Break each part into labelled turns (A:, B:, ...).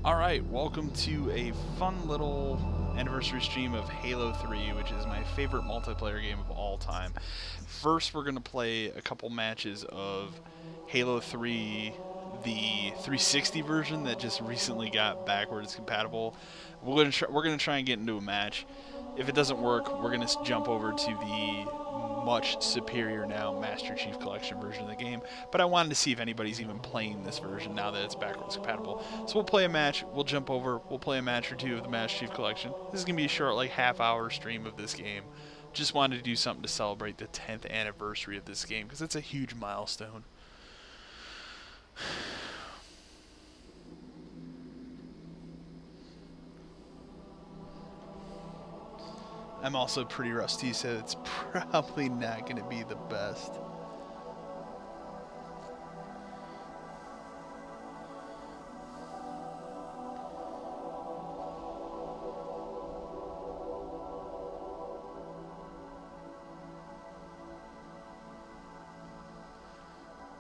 A: Alright, welcome to a fun little anniversary stream of Halo 3, which is my favorite multiplayer game of all time. First, we're going to play a couple matches of Halo 3, the 360 version that just recently got backwards compatible. We're going to try and get into a match. If it doesn't work, we're going to jump over to the much superior now Master Chief Collection version of the game, but I wanted to see if anybody's even playing this version now that it's backwards compatible. So we'll play a match, we'll jump over, we'll play a match or two of the Master Chief Collection. This is going to be a short, like, half-hour stream of this game. Just wanted to do something to celebrate the 10th anniversary of this game, because it's a huge milestone. I'm also pretty rusty, so it's probably not going to be the best.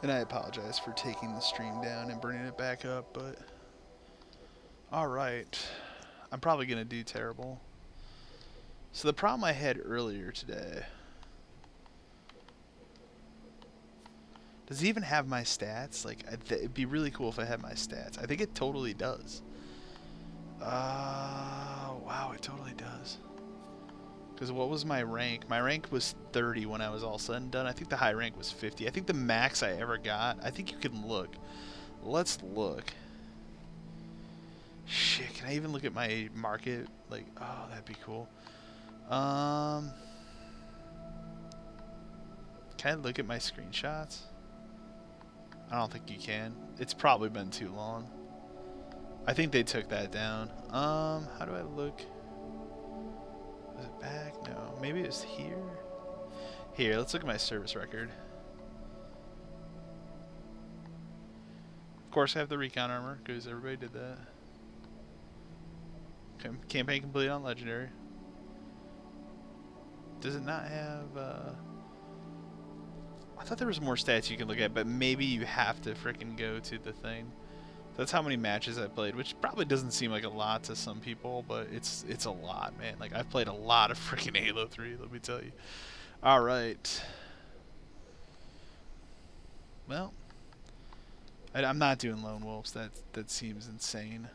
A: And I apologize for taking the stream down and bringing it back up, but alright. I'm probably going to do terrible. So the problem I had earlier today... Does it even have my stats? Like, it'd be really cool if I had my stats. I think it totally does. Wow, it totally does. Because what was my rank? My rank was 30 when I was all said and done. I think the high rank was 50. I think the max I ever got... I think you can look. Let's look. Shit, can I even look at my market? Like, oh, that'd be cool. Can I look at my screenshots? I don't think you can. It's probably been too long. I think they took that down. How do I look? Was it back? No. Maybe it was here? Here, let's look at my service record. Of course I have the recon armor, because everybody did that. Okay, campaign complete on legendary. Does it not have, I thought there was more stats you can look at, but maybe you have to frickin' go to the thing. That's how many matches I played, which probably doesn't seem like a lot to some people, but it's a lot, man. Like, I've played a lot of frickin' Halo 3, let me tell you. Alright. Well, I'm not doing Lone Wolves. That seems insane.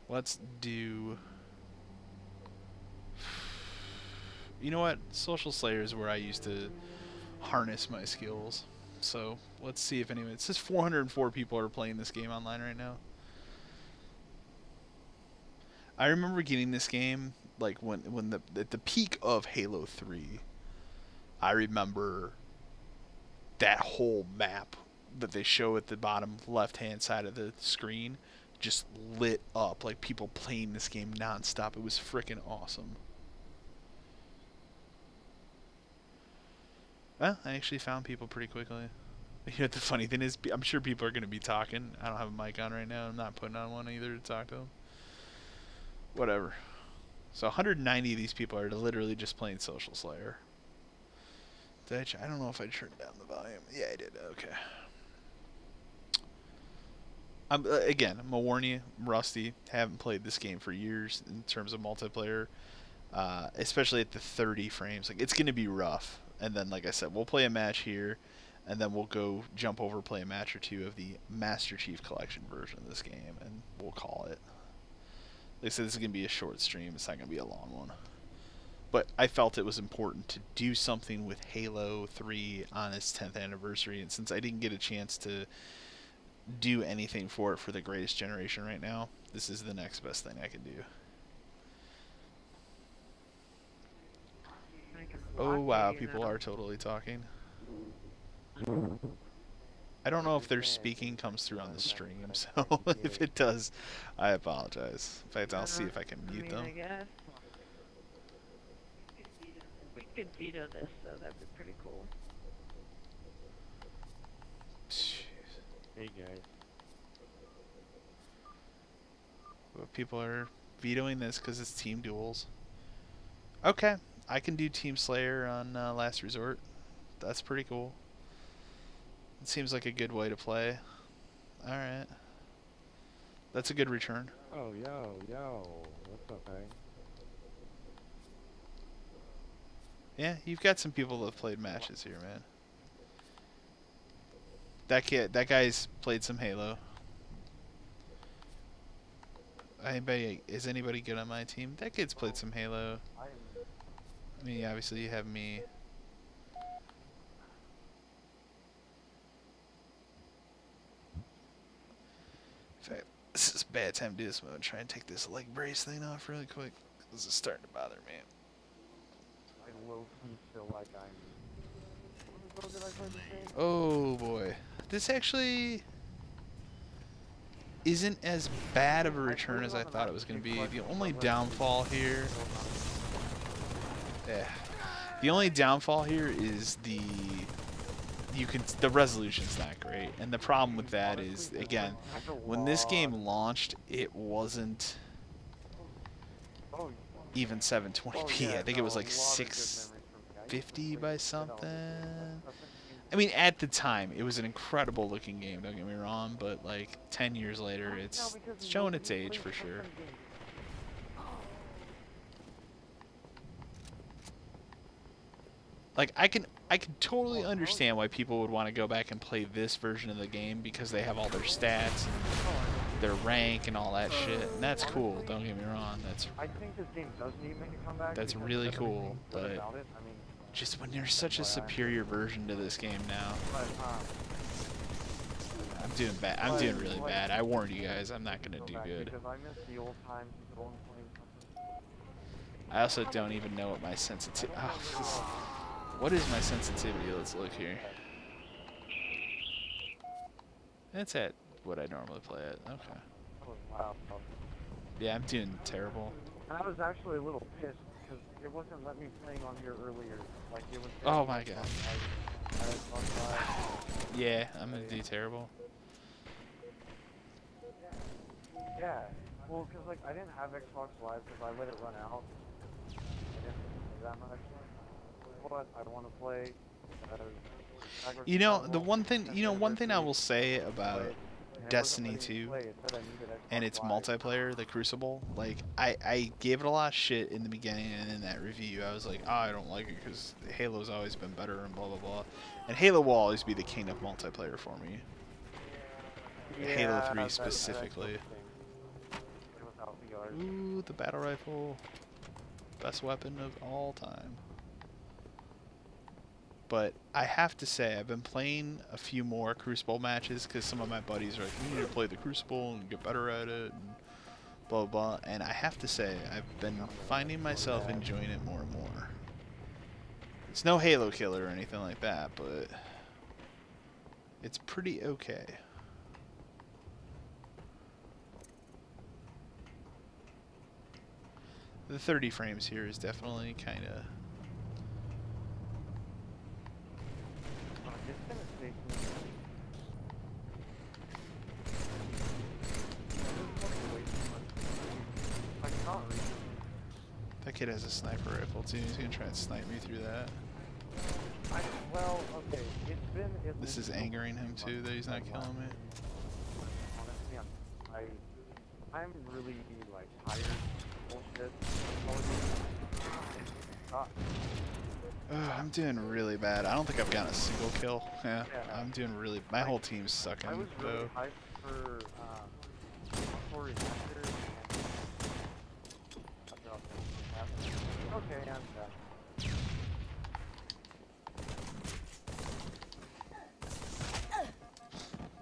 A: Let's do... You know what? Social Slayer is where I used to harness my skills. So let's see if anyone... It says 404 people are playing this game online right now. I remember getting this game like when at the peak of Halo 3. I remember that whole map that they show at the bottom left-hand side of the screen just lit up, like people playing this game non-stop. It was freaking awesome. Well, I actually found people pretty quickly. You know what the funny thing is? I'm sure people are going to be talking. I don't have a mic on right now. I'm not putting on one either to talk to them. Whatever. So 190 of these people are literally just playing Social Slayer. I don't know if I turned down the volume. Yeah, I did. Okay. Again, I'm going to warn you. I'm rusty. Haven't played this game for years in terms of multiplayer. Especially at the 30 frames. Like, it's going to be rough. And then, like I said, we'll play a match here, and then we'll go jump over, play a match or two of the Master Chief Collection version of this game, and we'll call it. Like I said, this is going to be a short stream. It's not going to be a long one. But I felt it was important to do something with Halo 3 on its 10th anniversary, and since I didn't get a chance to do anything for it for the greatest generation right now, this is the next best thing I can do. Oh wow, people are totally talking. I don't know if their speaking comes through on the stream, so if it does, I apologize. In fact, I'll see if I can mute them.
B: I guess. We could veto this, so that'd be pretty cool.
A: Jeez.
C: Hey guys.
A: Well, people are vetoing this because it's team duels. Okay. I can do Team Slayer on Last Resort. That's pretty cool. It seems like a good way to play. Alright. That's a good return.
C: Oh, yo. What's up, eh?
A: Yeah, you've got some people that have played matches here, man. That guy's played some Halo. Is anybody good on my team? That kid's played some Halo. I mean, obviously you have me. In fact, this is a bad time to do this. I'm gonna try and take this leg brace thing off really quick. This is starting to bother me.
C: I low-key feel like I'm... What did I play this game?
A: Oh boy, this actually isn't as bad of a return as I thought it was going to be. The only downfall here... The only downfall here is the resolution's not great. And the problem with that is, again, when this game launched, it wasn't even 720p. I think it was like 650 by something. I mean, at the time, it was an incredible looking game, don't get me wrong, but like 10 years later, it's showing its age for sure. Like, I can totally understand why people would want to go back and play this version of the game because they have all their stats and their rank and all that shit, and that's cool, don't get me wrong.
C: I think this game does need to make a comeback.
A: That's really cool, but just when there's such a superior version to this game now. I'm doing bad. I'm doing really bad. I warned you guys, I'm not gonna do good. I also don't even know what my sensitivity. What is my sensitivity? Let's look here. That's at what I normally play at. Okay. Yeah, I'm doing terrible.
C: And I was actually a little pissed because it wasn't letting me playing on here earlier. Like it was.
A: Oh my god. Yeah, I'm gonna do terrible.
C: Yeah. Well, because like I didn't have Xbox Live because I let it run out. I didn't play that much. But I want to play.
A: You know, the one thing I will say about Destiny 2 and its multiplayer, the Crucible, like I gave it a lot of shit in the beginning, and in that review I was like, oh, I don't like it because Halo's always been better and blah blah blah, and Halo will always be the king of multiplayer for me. Yeah, Halo 3 specifically. Ooh, the battle rifle, best weapon of all time. But I have to say, I've been playing a few more Crucible matches because some of my buddies are like, you need to play the Crucible and get better at it, and blah, blah, blah. And I have to say, I've been finding myself enjoying it more and more. It's no Halo killer or anything like that, but it's pretty okay. The 30 frames here is definitely kind of... That kid has a sniper rifle too. He's gonna try and snipe me through that.
C: Well, okay. It's been.
A: This is angering him too that he's not killing me.
C: Honestly, I'm really like tired. Bullshit.
A: I'm doing really bad. I don't think I've gotten a single kill. Yeah, I'm doing really. My whole team's sucking.
C: I was really hyped for remaster. Okay, I'm done.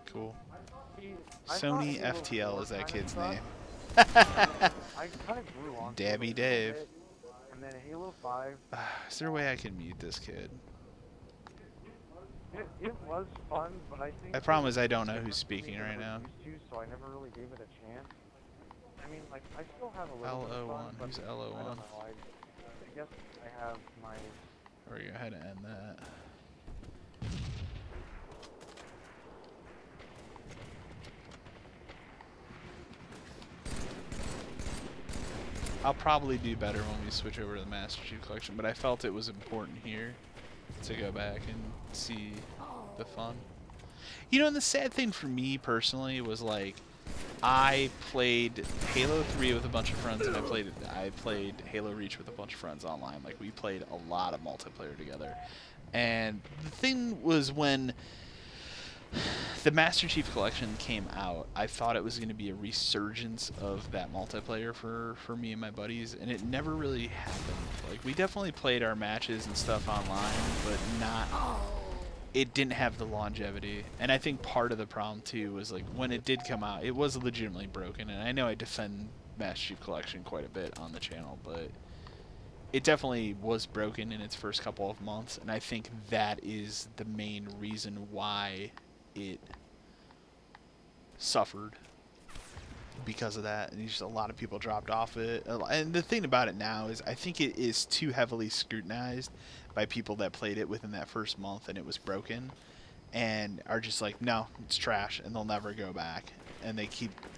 A: Cool. Sony FTL is that kid's name.
C: I kind of grew on
A: Dabby Dave.
C: And then Halo 5.
A: Is there a way I can mute this kid?
C: It was fun, but I think...
A: The problem is I don't know who's speaking right now.
C: So I never really gave it a chance. I mean, like, I still have a little bit of fun, but
A: who's LO1?
C: I don't know, I guess I have my...
A: We're going to go ahead and end that. I'll probably do better when we switch over to the Master Chief Collection, but I felt it was important here to go back and see the fun. You know, and the sad thing for me personally was like, I played Halo 3 with a bunch of friends, and I played Halo Reach with a bunch of friends online. Like, we played a lot of multiplayer together. And the thing was, when the Master Chief Collection came out, I thought it was going to be a resurgence of that multiplayer for me and my buddies, and it never really happened. Like, we definitely played our matches and stuff online, but not... It didn't have the longevity. And I think part of the problem, too, was, like, when it did come out, it was legitimately broken. And I know I defend Master Chief Collection quite a bit on the channel, but it definitely was broken in its first couple of months, and I think that is the main reason why it suffered because of that, and just a lot of people dropped off it. And the thing about it now is I think it is too heavily scrutinized by people that played it within that first month and it was broken, and are just like, no, it's trash, and they'll never go back. And they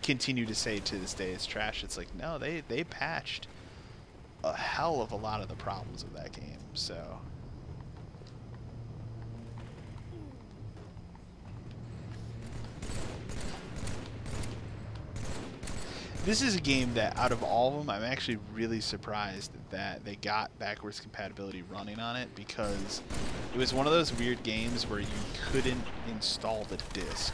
A: continue to say to this day it's trash. It's like, no, they patched a hell of a lot of the problems of that game. So this is a game that, out of all of them, I'm actually really surprised that they got backwards compatibility running on it, because it was one of those weird games where you couldn't install the disc.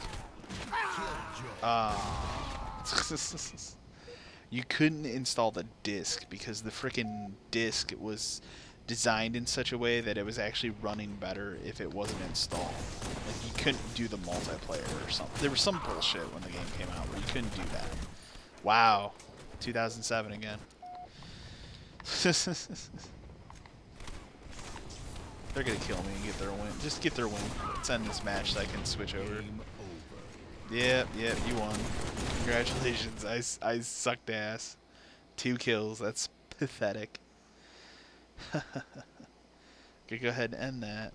A: You couldn't install the disc because the frickin' disc was designed in such a way that it was actually running better if it wasn't installed. Like, you couldn't do the multiplayer or something. There was some bullshit when the game came out where you couldn't do that. Wow. 2007 again. They're gonna kill me and get their win. Just get their win. Let's end this match so I can switch over. Yep, you won. Congratulations. I sucked ass. 2 kills. That's pathetic. Could go ahead and end that.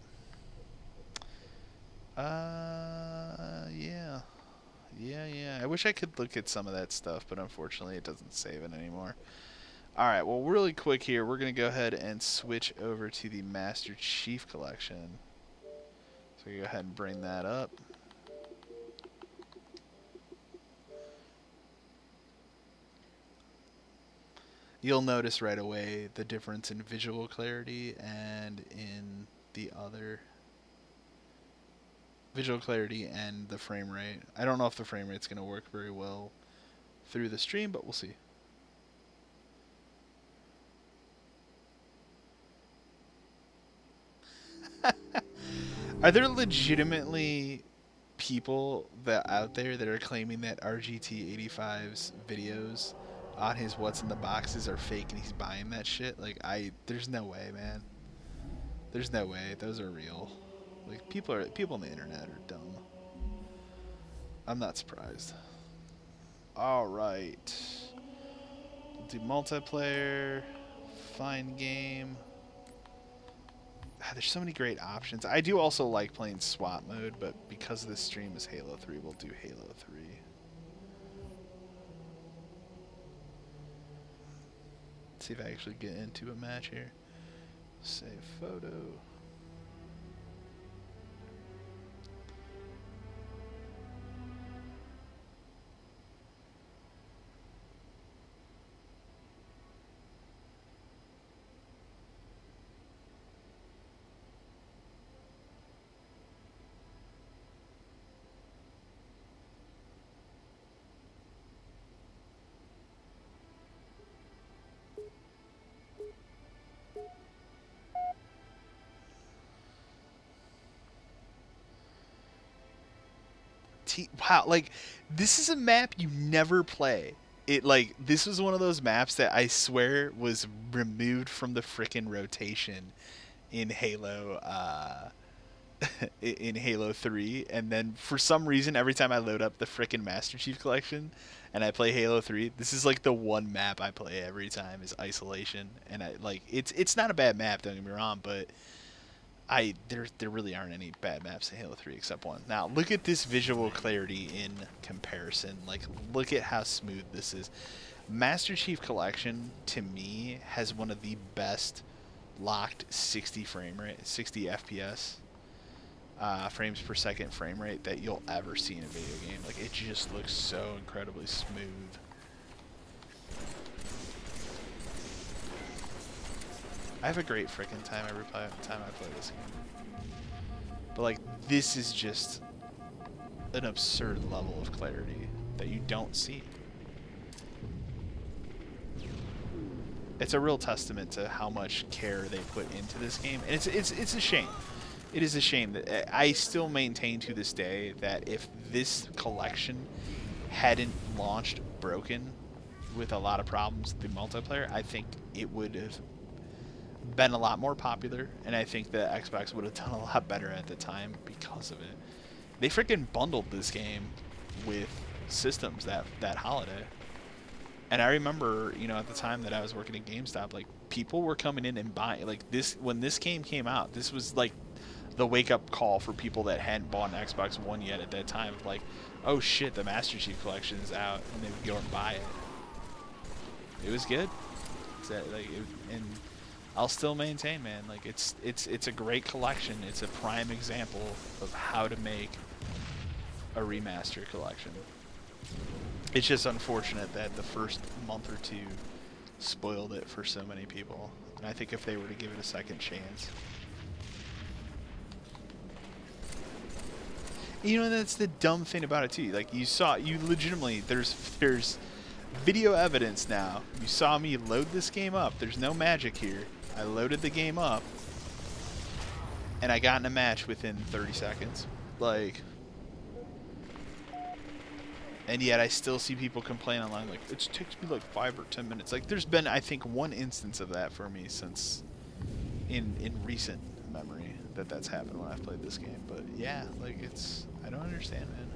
A: Yeah. Yeah. I wish I could look at some of that stuff, but unfortunately it doesn't save it anymore. Alright, well, really quick here, we're going to go ahead and switch over to the Master Chief Collection. So go ahead and bring that up. You'll notice right away the difference in visual clarity and in the other visual clarity and the frame rate. I don't know if the frame rate's going to work very well through the stream, but we'll see. Are there legitimately people that out there that are claiming that RGT85's videos on his what's in the boxes are fake and he's buying that shit? Like, there's no way, man. There's no way those are real. Like, people on the internet are dumb. I'm not surprised. All right. We'll do multiplayer, find game. There's so many great options. I do also like playing SWAT mode, but because this stream is Halo 3, we'll do Halo 3. Let's see if I actually get into a match here. Save photo. Wow, like, this is a map you never play. This was one of those maps that I swear was removed from the frickin' rotation in Halo, in Halo 3, and then for some reason, every time I load up the frickin' Master Chief Collection and I play Halo 3, this is like the one map I play every time is Isolation, and it's not a bad map, don't get me wrong, but there really aren't any bad maps in Halo 3 except one. Now, look at this visual clarity in comparison. Like, look at how smooth this is. Master Chief Collection, to me, has one of the best locked 60 frame rate, 60 FPS. frames per second frame rate that you'll ever see in a video game. Like, it just looks so incredibly smooth. I have a great freaking time every time I play this game. But like, this is just an absurd level of clarity that you don't see. It's a real testament to how much care they put into this game, and it's a shame. It is a shame that I still maintain to this day that if this collection hadn't launched broken with a lot of problems with the multiplayer, I think it would have been a lot more popular, and I think that Xbox would have done a lot better at the time because of it. They freaking bundled this game with systems that holiday. And I remember, you know, at the time that I was working at GameStop, like, people were coming in and buying, like, this, when this game came out, this was like the wake-up call for people that hadn't bought an Xbox One yet at that time. Like, oh shit, the Master Chief Collection is out, and they would go and buy it. It was good. And I'll still maintain, man, like, it's a great collection. It's a prime example of how to make a remaster collection. It's just unfortunate that the first month or two spoiled it for so many people. And I think if they were to give it a second chance. You know, that's the dumb thing about it too. Like, you legitimately, there's video evidence now. You saw me load this game up. There's no magic here. I loaded the game up, and I got in a match within 30 seconds. Like, and yet I still see people complain online, like, it takes me like 5 or 10 minutes. Like, there's been, I think, one instance of that for me since in recent memory that's happened when I've played this game. But yeah, like, I don't understand, man.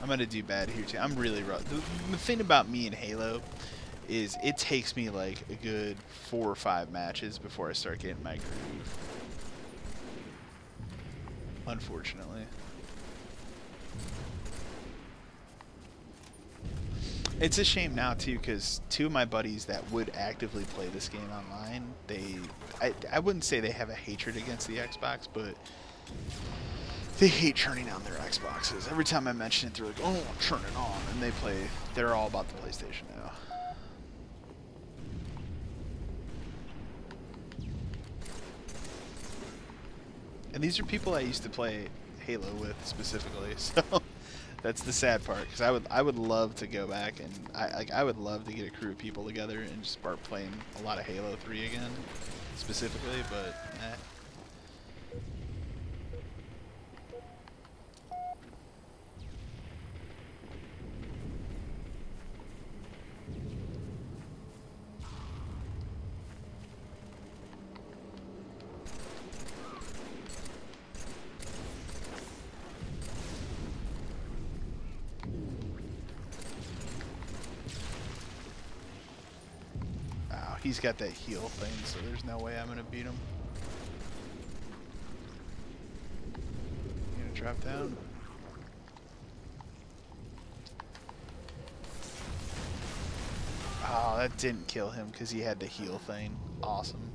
A: I'm gonna do bad here too. I'm really rough. The thing about me and Halo is it takes me like a good 4 or 5 matches before I start getting my groove. Unfortunately. It's a shame now too, because 2 of my buddies that would actively play this game online, I wouldn't say they have a hatred against the Xbox, but they hate turning on their Xboxes. Every time I mention it, they're like, oh, turn it on. And they're all about the PlayStation now. And these are people I used to play Halo with specifically, so that's the sad part. Because I would love to go back and I would love to get a crew of people together and just start playing a lot of Halo 3 again, specifically. But he's got that heal thing, so there's no way I'm gonna beat him. You gonna drop down? Oh, that didn't kill him because he had the heal thing. Awesome.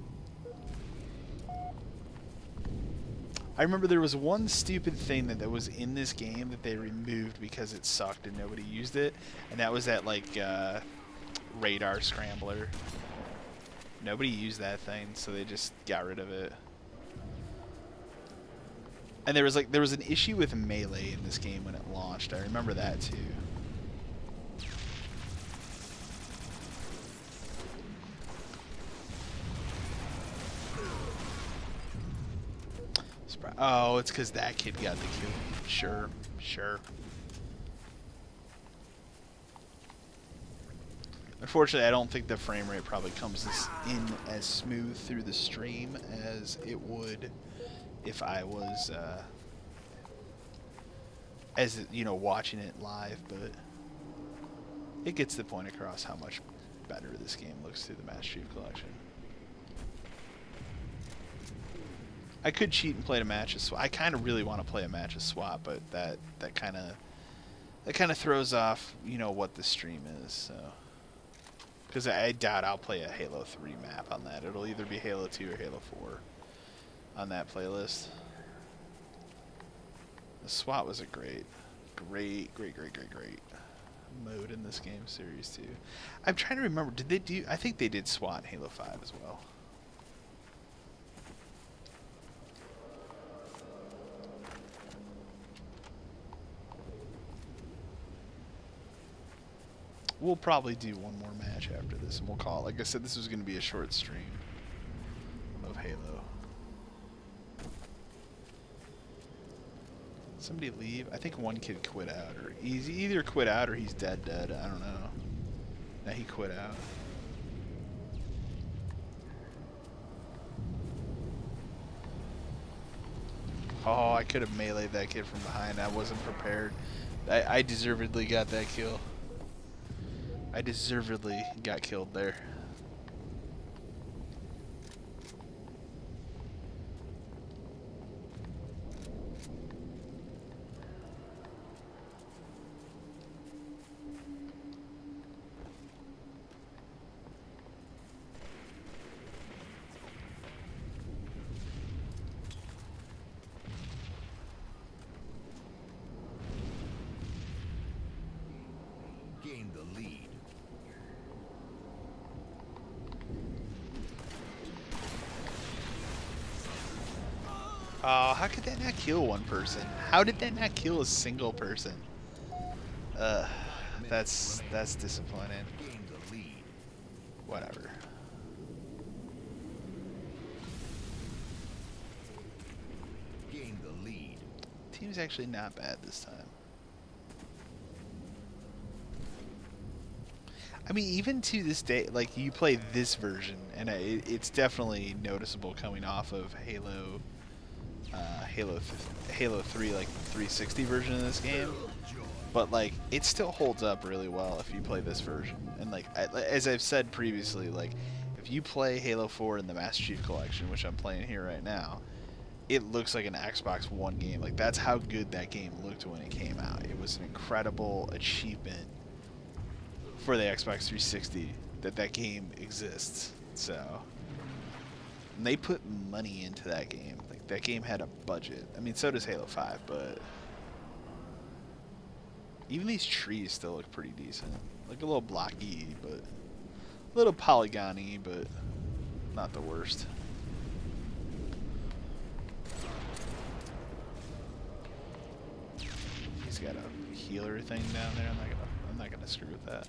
A: I remember there was one stupid thing that was in this game that they removed because it sucked and nobody used it, and that was that like radar scrambler. Nobody used that thing, so they just got rid of it. And there was an issue with melee in this game when it launched. I remember that too. Oh, it's because that kid got the kill. Sure, sure. Unfortunately, I don't think the frame rate probably comes in as smooth through the stream as it would if I was, watching it live, but it gets the point across how much better this game looks through the Master Chief Collection. I could cheat and play a match of SWAT. I kind of really want to play a match of SWAT, but that kind of that kind of throws off, you know, what the stream is. So, because I doubt I'll play a Halo 3 map on that. It'll either be Halo 2 or Halo 4 on that playlist. The SWAT was a great mode in this game series too. I'm trying to remember, did they do? I think they did SWAT in Halo 5 as well. We'll probably do one more match after this, and we'll call it. Like I said, this was going to be a short stream of Halo. Somebody leave? I think one kid quit out, or he's either quit out or he's dead. I don't know. No, he quit out. Oh, I could have meleeed that kid from behind. I wasn't prepared. I deservedly got that kill. I deservedly got killed there.
D: Gain the lead.
A: Oh, how could that not kill one person? How did that not kill a single person? That's disappointing.
D: Gain the lead.
A: Whatever.
D: Gain the lead.
A: Team's actually not bad this time. I mean, even to this day, like, you play this version, and it's definitely noticeable coming off of Halo 3, like, the 360 version of this game. But, like, it still holds up really well if you play this version. And, like, as I've said previously, like, if you play Halo 4 in the Master Chief Collection, which I'm playing here right now, it looks like an Xbox One game. Like, that's how good that game looked when it came out. It was an incredible achievement for the Xbox 360 that game exists. So, and they put money into that game. Like, that game had a budget. I mean, so does Halo 5, but even these trees still look pretty decent. Like a little blocky, but a little polygony, but not the worst. He's got a healer thing down there. I'm not gonna screw with that.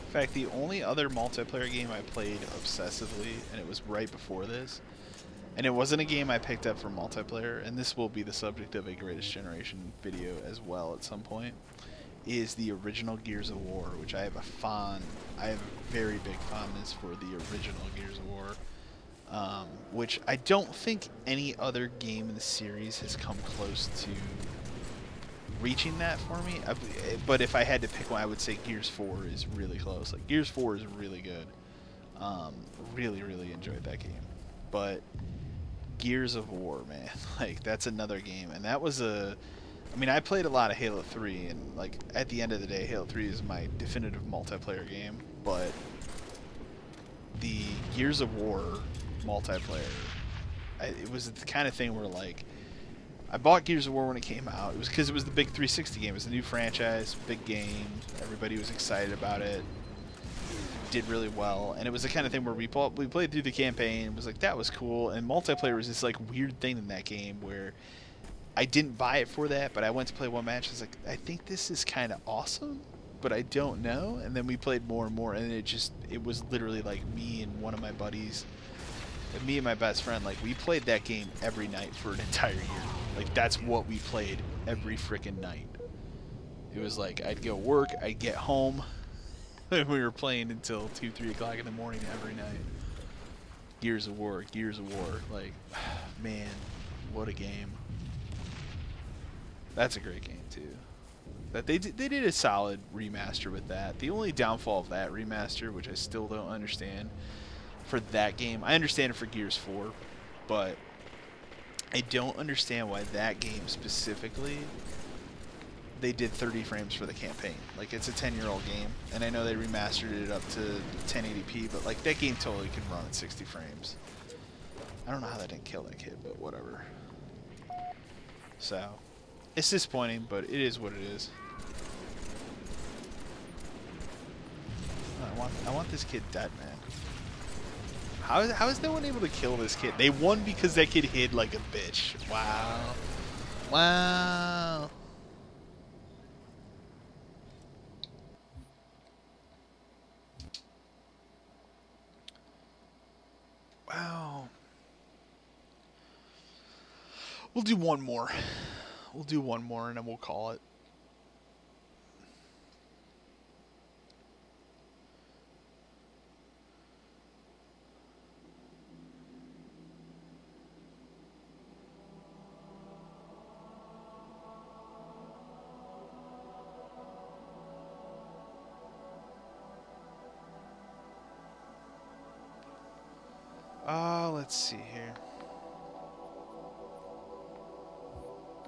A: In fact, the only other multiplayer game I played obsessively, and it was right before this, and it wasn't a game I picked up for multiplayer, and this will be the subject of a Greatest Generation video as well at some point, is the original Gears of War, which I have a very big fondness for the original Gears of War, which I don't think any other game in the series has come close to reaching that for me. But if I had to pick one, I would say Gears 4 is really close. Like, Gears 4 is really good. Really enjoyed that game. But Gears of War, man, like, that's another game. And that was I mean, I played a lot of Halo 3, and, like, at the end of the day, Halo 3 is my definitive multiplayer game. But the Gears of War multiplayer, it was the kind of thing where, like, I bought Gears of War when it came out. It was because it was the big 360 game. It was a new franchise, big game. Everybody was excited about it. Did really well, and it was the kind of thing where we played through the campaign. It was like, that was cool, and multiplayer was this, like, weird thing in that game where I didn't buy it for that, but I went to play one match. I was like, I think this is kind of awesome, but I don't know. And then we played more and more, and it was literally like me and one of my buddies, me and my best friend, like, we played that game every night for an entire year. Like, that's what we played every freaking night. It was like, I'd go work, I'd get home, and we were playing until 2, 3 o'clock in the morning every night. Gears of War. Like, man, what a game. That's a great game, too. That they did a solid remaster with that. The only downfall of that remaster, which I still don't understand for that game, I understand it for Gears 4, but I don't understand why that game specifically they did 30 frames for the campaign. Like, it's a 10-year-old game, and I know they remastered it up to 1080p, but like that game totally can run at 60 frames. I don't know how that didn't kill that kid, but whatever. So, it's disappointing, but it is what it is. I want this kid dead, man. How is no one able to kill this kid? They won because that kid hid like a bitch. Wow. Wow. Wow. We'll do one more. We'll do one more and then we'll call it. Let's see here.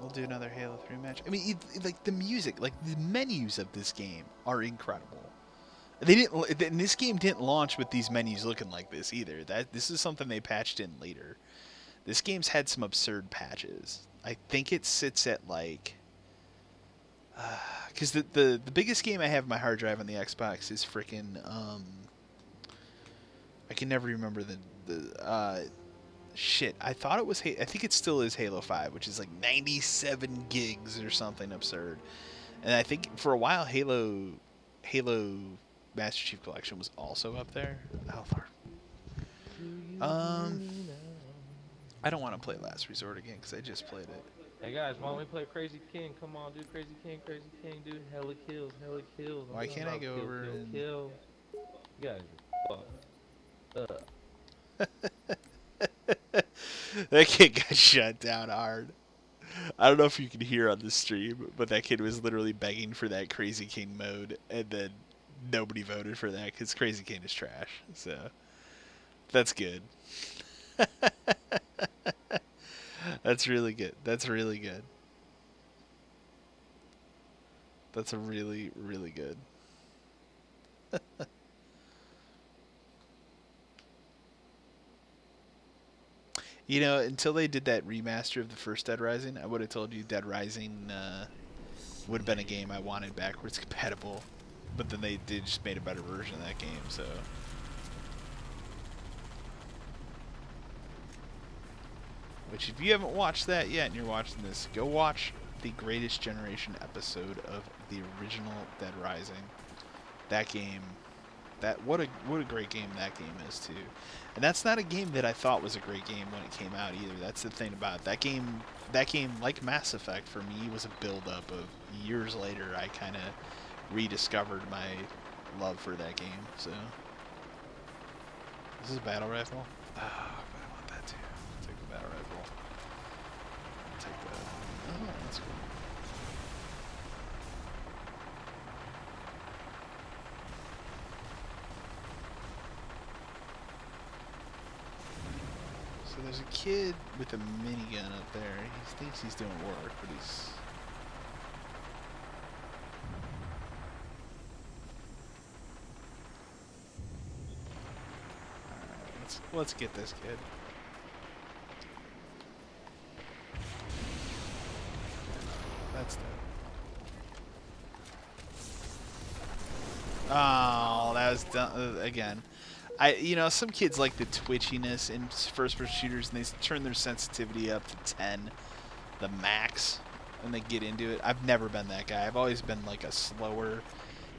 A: We'll do another Halo 3 match. I mean, like the music, like the menus of this game are incredible. They didn't. And this game didn't launch with these menus looking like this either. This is something they patched in later. This game's had some absurd patches. I think it sits at like, because the biggest game I have in my hard drive on the Xbox is freaking I can never remember the shit. I thought it was I think it still is Halo 5, which is like 97 gigs or something absurd. And I think for a while Halo Master Chief Collection was also up there. Oh Lord. I don't want to play Last Resort again because I just played it.
E: Hey guys, why don't we play Crazy King? Come on, dude, Crazy King, dude. Hella kills, hella kills.
A: Why can't I go over and...
E: kill? You guys are fucked.
A: That kid got shut down hard. I don't know if you can hear on the stream, but that kid was literally begging for that Crazy King mode, and then nobody voted for that because Crazy King is trash. So that's good. That's really good. That's really good. That's a really, really good. You know, until they did that remaster of the first Dead Rising, I would have told you Dead Rising would have been a game I wanted backwards compatible. But then they just made a better version of that game, so... Which, if you haven't watched that yet and you're watching this, go watch the Greatest Generation episode of the original Dead Rising. That game... What a great game that game is too, and that's not a game that I thought was a great game when it came out either. That's the thing about it. That game, like Mass Effect for me, was a build-up of years later. I kind of rediscovered my love for that game. So, this is a battle rifle. Oh, but I want that too. I'll take the battle rifle. I'll take that. Oh, that's cool. So there's a kid with a minigun up there. He thinks he's doing work, but he's... Alright, let's get this kid. That's dead. Oh, that was done again. You know, some kids like the twitchiness in first-person shooters, and they turn their sensitivity up to 10, the max, and they get into it. I've never been that guy. I've always been like a slower...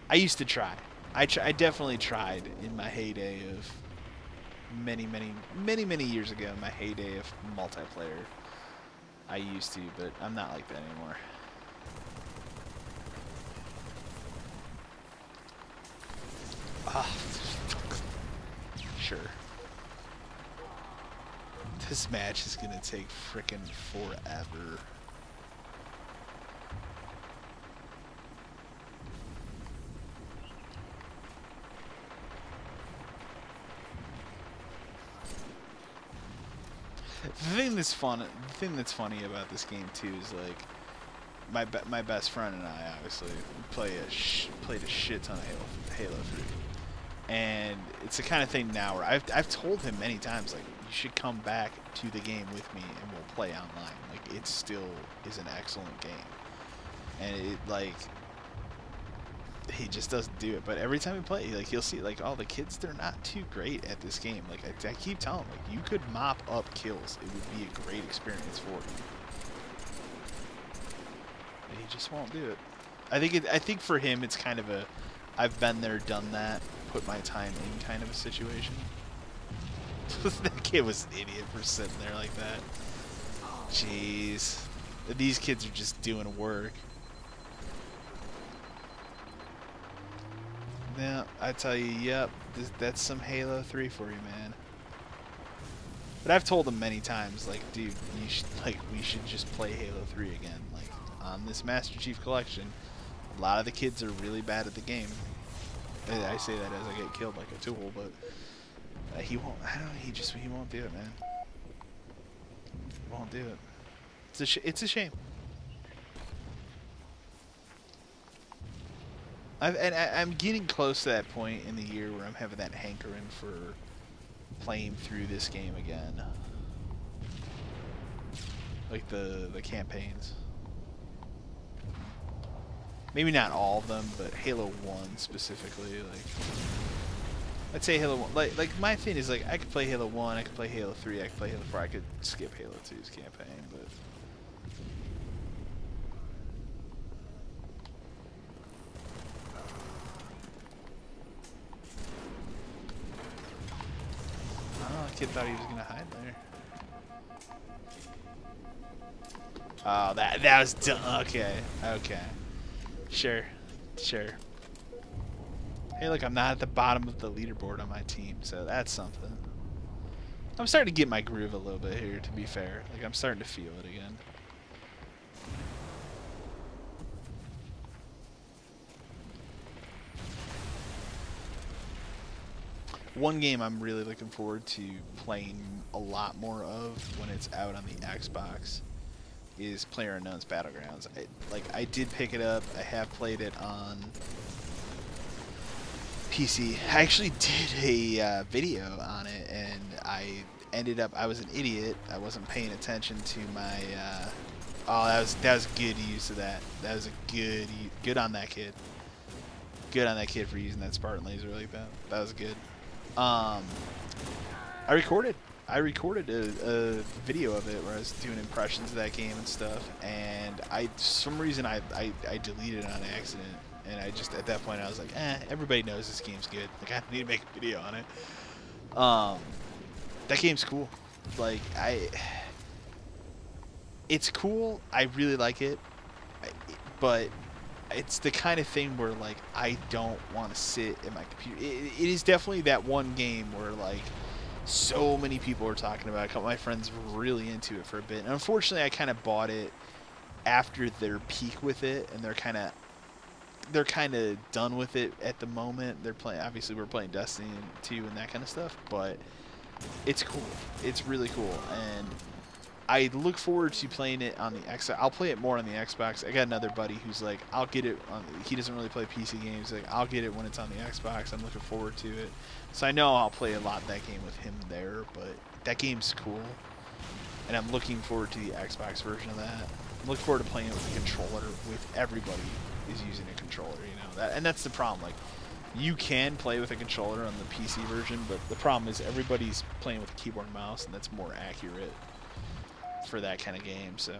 A: I used to try. I definitely tried in my heyday of many years ago, in my heyday of multiplayer. I used to, but I'm not like that anymore. Ah. Sure. This match is gonna take frickin' forever. The thing that's funny about this game too is like my best friend and I obviously played a shit ton of Halo 3, and it's the kind of thing now where I've told him many times, like, you should come back to the game with me and we'll play online. Like, it still is an excellent game, and it, like, he just doesn't do it. But every time we play, like, he'll see, like, oh, the kids, they're not too great at this game. Like, I keep telling him, like, you could mop up kills. It would be a great experience for you. But he just won't do it. I think for him, it's kind of a, I've been there, done that, put my time in kind of a situation. That kid was an idiot for sitting there like that. Jeez. These kids are just doing work. Yeah, I tell you, yep, that's some Halo 3 for you, man. But I've told him many times, like, dude, we should just play Halo 3 again. Like, on this Master Chief Collection, a lot of the kids are really bad at the game. I say that as I get killed like a tool, but he won't. I don't know. He won't do it, man. He won't do it. It's a shame. I'm getting close to that point in the year where I'm having that hankering for playing through this game again, like the campaigns. Maybe not all of them, but Halo 1 specifically. Like, I'd say Halo 1. Like my thing is, like, I could play Halo 1, I could play Halo 3, I could play Halo 4, I could skip Halo 2's campaign, but oh, the kid thought he was gonna hide there. Oh, that was dumb. Okay. Sure. Hey, look, I'm not at the bottom of the leaderboard on my team, so that's something. I'm starting to get my groove a little bit here, to be fair. Like, I'm starting to feel it again. One game I'm really looking forward to playing a lot more of when it's out on the Xbox is PlayerUnknown's Battlegrounds. I did pick it up. I have played it on PC. I actually did a video on it, and I was an idiot. I wasn't paying attention to my. Oh, that was good use of that. That was a good on that kid. Good on that kid for using that Spartan laser like that. That was good. I recorded a video of it where I was doing impressions of that game and stuff, and for some reason I deleted it on accident, and I just, at that point, I was like, everybody knows this game's good, like, I don't need to make a video on it. That game's cool. Like, it's cool, I really like it, but it's the kind of thing where, like, I don't want to sit in my computer. It is definitely that one game where, like, so many people are talking about it. A couple of my friends were really into it for a bit. And unfortunately, I kind of bought it after their peak with it, and they're kind of done with it at the moment. They're playing, obviously we're playing Destiny 2 and that kind of stuff, but it's cool. It's really cool, and I look forward to playing it on the Xbox. I'll play it more on the Xbox. I got another buddy who's like, I'll get it on, he doesn't really play PC games. Like, I'll get it when it's on the Xbox. I'm looking forward to it. So I know I'll play a lot of that game with him there, but that game's cool. And I'm looking forward to the Xbox version of that. I'm looking forward to playing it with a controller, with everybody is using a controller, you know. And that's the problem. Like, you can play with a controller on the PC version, but the problem is everybody's playing with a keyboard and mouse, and that's more accurate for that kind of game. So,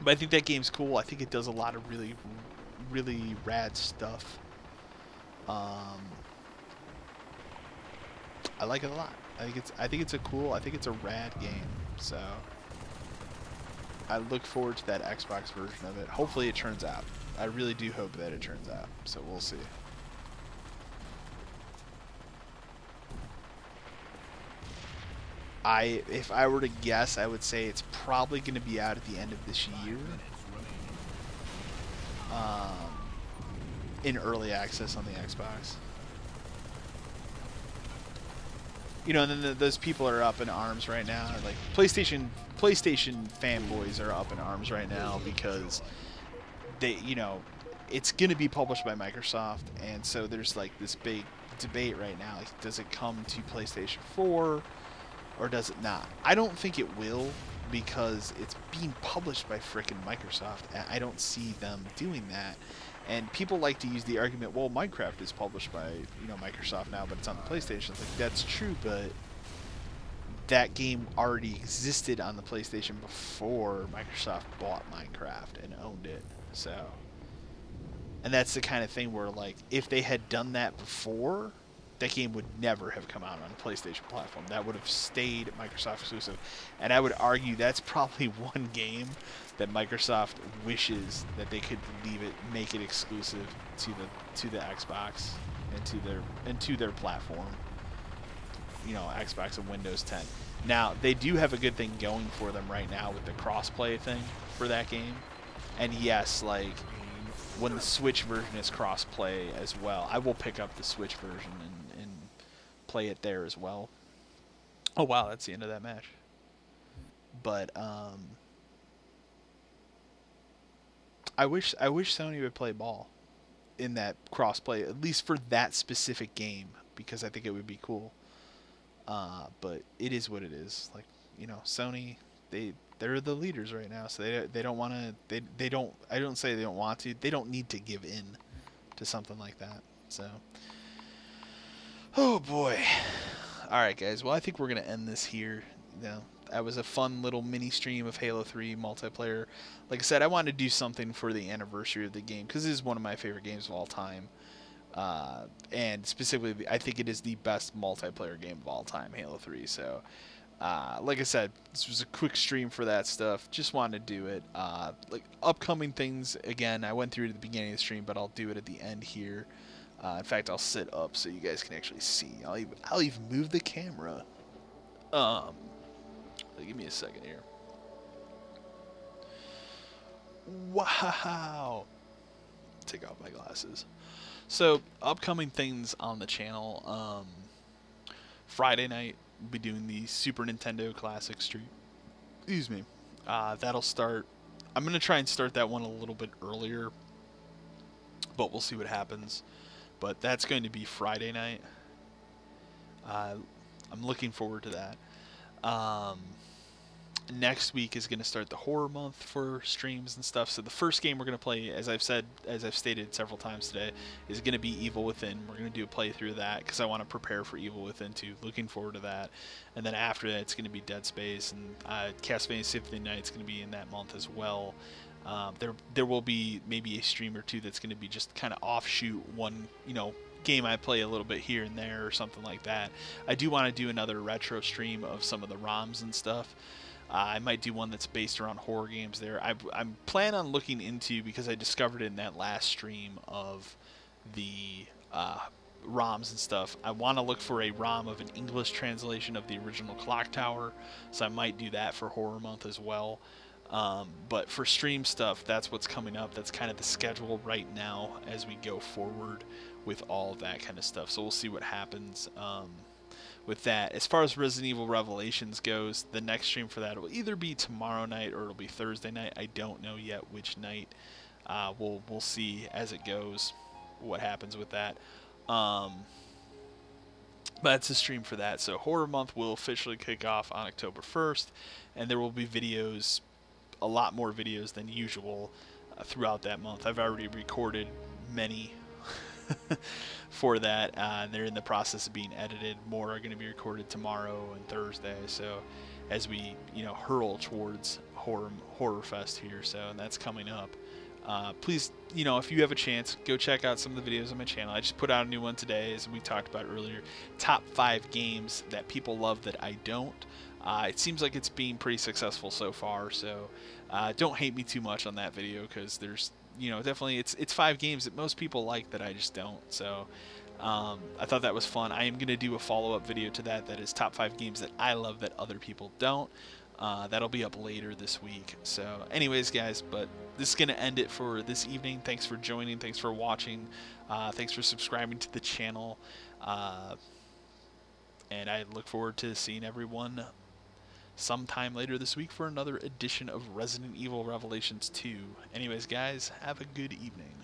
A: but I think that game's cool. I think it does a lot of really, really rad stuff. I like it a lot. I think it's a rad game. So I look forward to that Xbox version of it. Hopefully it turns out. I really do hope that it turns out. So we'll see. If I were to guess, I would say it's probably going to be out at the end of this year. In early access on the Xbox. you know, and then those people are up in arms right now. Like PlayStation fanboys are up in arms right now because they, you know, it's going to be published by Microsoft, and so there's like this big debate right now. Like, does it come to PlayStation 4 or does it not? I don't think it will because it's being published by frickin' Microsoft. And I don't see them doing that. And people like to use the argument, well, Minecraft is published by, you know, Microsoft now, but it's on the PlayStation. It's like, that's true, but that game already existed on the PlayStation before Microsoft bought Minecraft and owned it. So, and that's the kind of thing where, like, if they had done that before, that game would never have come out on a PlayStation platform. That would have stayed Microsoft exclusive. And I would argue that's probably one game that Microsoft wishes that they could leave it, make it exclusive to the Xbox and to their platform. You know, Xbox and Windows 10. Now, they do have a good thing going for them right now with the crossplay thing for that game. And yes, like, when the Switch version is crossplay as well, I will pick up the Switch version and play it there as well. Oh wow, that's the end of that match. But I wish Sony would play ball in that crossplay, at least for that specific game, because I think it would be cool. But it is what it is. Like, you know, Sony, they're the leaders right now, so they don't want to. They don't. I don't say they don't want to. They don't need to give in to something like that. So, oh boy. All right, guys. Well, I think we're gonna end this here. You know, that was a fun little mini stream of Halo 3 multiplayer. Like I said, I wanted to do something for the anniversary of the game because it is one of my favorite games of all time. And specifically, I think it is the best multiplayer game of all time, Halo 3. So, like I said, this was a quick stream for that stuff. Just wanted to do it. Like upcoming things, again, I went through it at the beginning of the stream, but I'll do it at the end here. In fact, I'll sit up so you guys can actually see. I'll even move the camera. Give me a second here. Wow. Take off my glasses. So, upcoming things on the channel. Friday night, we'll be doing the Super Nintendo Classic stream. Excuse me. That'll start. I'm going to try and start that one a little bit earlier, but we'll see what happens. But that's going to be Friday night. I'm looking forward to that. Next week is going to start the horror month for streams and stuff. So the first game we're going to play, as I've stated several times today, is going to be Evil Within. We're going to do a playthrough of that because I want to prepare for Evil Within 2. Looking forward to that. And then after that, it's going to be Dead Space, and Castlevania Symphony Night's going to be in that month as well. There will be maybe a stream or two that's going to be just kind of offshoot one, you know, game I play a little bit here and there or something like that. I do want to do another retro stream of some of the ROMs and stuff. I might do one that's based around horror games there. I'm planning on looking into, because I discovered it in that last stream of the ROMs and stuff, I want to look for a ROM of an English translation of the original Clock Tower, so I might do that for Horror Month as well. But for stream stuff, that's what's coming up. That's kind of the schedule right now as we go forward with all of that kind of stuff. So we'll see what happens with that. As far as Resident Evil Revelations goes, the next stream for that will either be tomorrow night or it'll be Thursday night. I don't know yet which night. We'll see as it goes what happens with that. But it's a stream for that. So Horror Month will officially kick off on October 1st, and there will be videos, a lot more videos than usual throughout that month. I've already recorded many for that. They're in the process of being edited. More are going to be recorded tomorrow and Thursday. So as we, you know, hurl towards Horror Fest here, so that's coming up. Please, you know, if you have a chance, go check out some of the videos on my channel. I just put out a new one today, as we talked about earlier. Top 5 games that people love that I don't. It seems like it's being pretty successful so far, so don't hate me too much on that video, because there's, you know, definitely it's 5 games that most people like that I just don't. So I thought that was fun. I am going to do a follow-up video to that is top 5 games that I love that other people don't. That'll be up later this week. So anyways, guys, but this is going to end it for this evening. Thanks for joining. Thanks for watching. Thanks for subscribing to the channel. And I look forward to seeing everyone sometime later this week for another edition of Resident Evil Revelations 2. Anyways, guys, have a good evening.